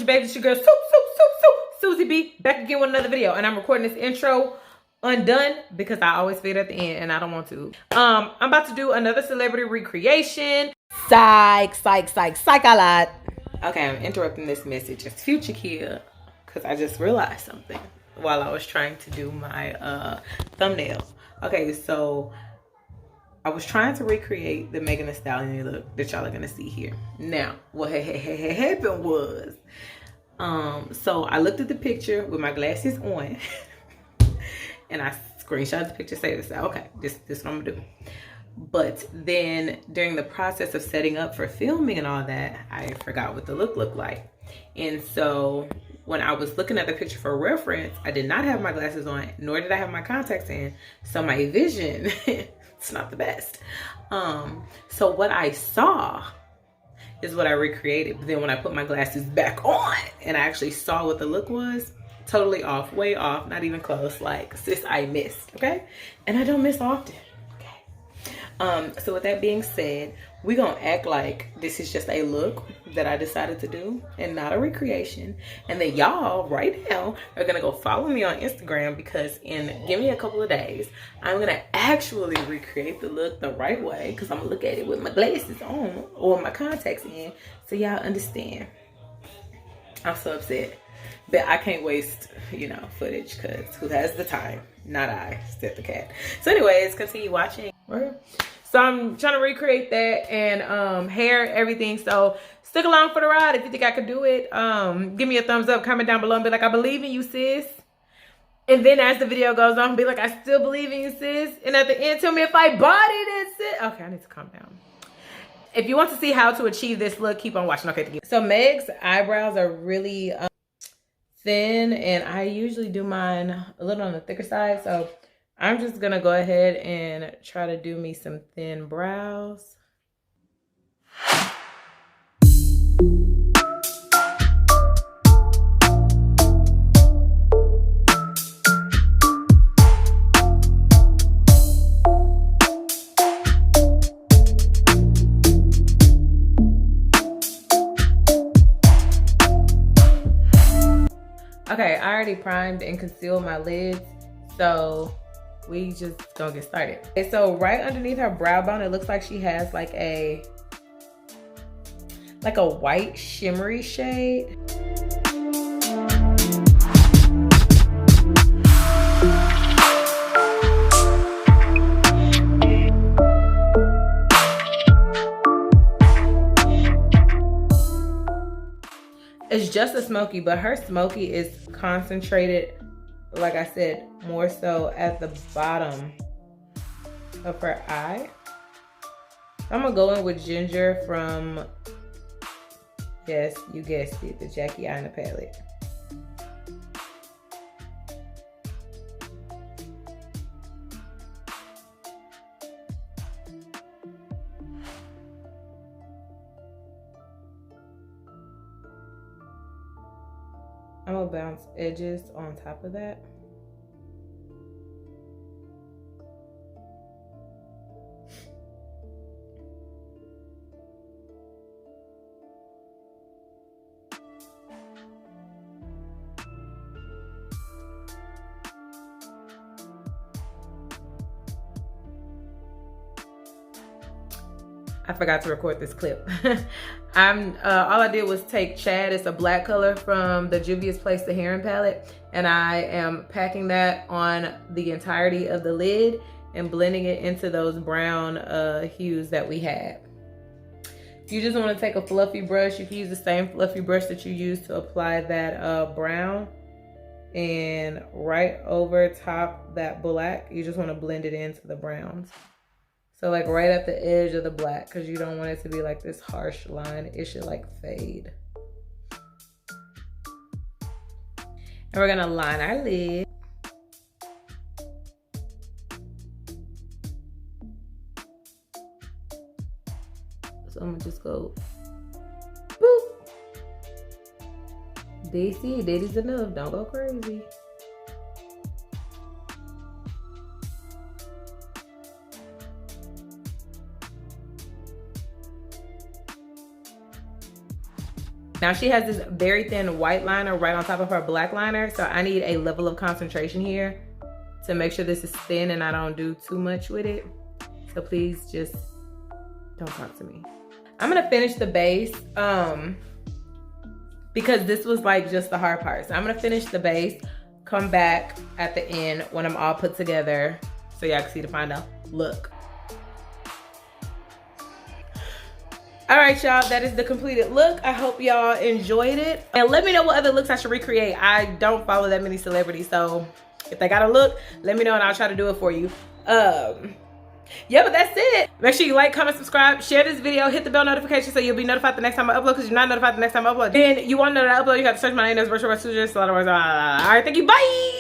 Bougie Babes? It's your girl, Suzie B, back again with another video. And I'm recording this intro undone because I always fade at the end and I don't want to. I'm about to do another celebrity recreation. Psych a lot. Okay, I'm interrupting this message. It's Future here because I just realized something while I was trying to do my thumbnail. Okay, so I was trying to recreate the Megan Thee Stallion look that y'all are gonna see here. Now, what happened was, so I looked at the picture with my glasses on, and I screenshot the picture, saved it. Okay, this is what I'm gonna do. But then during the process of setting up for filming and all that, I forgot what the look looked like. And so when I was looking at the picture for reference, I did not have my glasses on, nor did I have my contacts in. So my vision, it's not the best. So what I saw is what I recreated. But then when I put my glasses back on and I actually saw what the look was, totally off, way off, not even close. Like, sis, I missed, okay? And I don't miss often. So with that being said, we're gonna act like this is just a look that I decided to do and not a recreation. And then y'all right now are gonna go follow me on Instagram, because give me a couple of days, I'm gonna actually recreate the look the right way, because I'm gonna look at it with my glasses on or my contacts in, so y'all understand. I'm so upset, but I can't waste, footage, because who has the time? Not I, said the cat. So anyways, continue watching. So I'm trying to recreate that and hair, everything. So stick along for the ride if you think I could do it. Give me a thumbs up, comment down below and be like, I believe in you, sis. And then as the video goes on, be like, I still believe in you, sis. And at the end, tell me if I bodied it, sis. Okay, I need to calm down. If you want to see how to achieve this look, keep on watching. Okay, so Meg's eyebrows are really thin, and I usually do mine a little on the thicker side. So I'm just gonna go ahead and try to do me some thin brows. Okay, I already primed and concealed my lids, so we just gonna get started. Okay, so right underneath her brow bone, it looks like she has like a white shimmery shade. It's just a smoky, but her smoky is concentrated, like I said, more so at the bottom of her eye. I'm gonna go in with ginger from, yes, you guessed it, the Jackie Aina palette. I'm gonna bounce edges on top of that. I forgot to record this clip. All I did was take Chad, it's a black color from the Juvia's Place Saharan palette, and I am packing that on the entirety of the lid and blending it into those brown hues that we had. If you just want to take a fluffy brush, you can use the same fluffy brush that you used to apply that brown, and right over top that black, you just want to blend it into the browns. So like right at the edge of the black, because you don't want it to be like this harsh line. It should like fade. And we're gonna line our lid. So I'm gonna just go boop. DC, daddy's enough, don't go crazy. Now she has this very thin white liner right on top of her black liner. So I need a level of concentration here to make sure this is thin and I don't do too much with it. So please just don't talk to me. I'm gonna finish the base because this was like just the hard part. So I'm gonna finish the base, come back at the end when I'm all put together so y'all can see the final look. All right, y'all, that is the completed look. I hope y'all enjoyed it. And let me know what other looks I should recreate. I don't follow that many celebrities, so if they got a look, let me know and I'll try to do it for you. Yeah, but that's it. Make sure you like, comment, subscribe, share this video, hit the bell notification so you'll be notified the next time I upload, because you're not notified the next time I upload. And you want to know that I upload, you got to search my name as Brushwork, Suzie, a lot of words. All right, thank you, bye.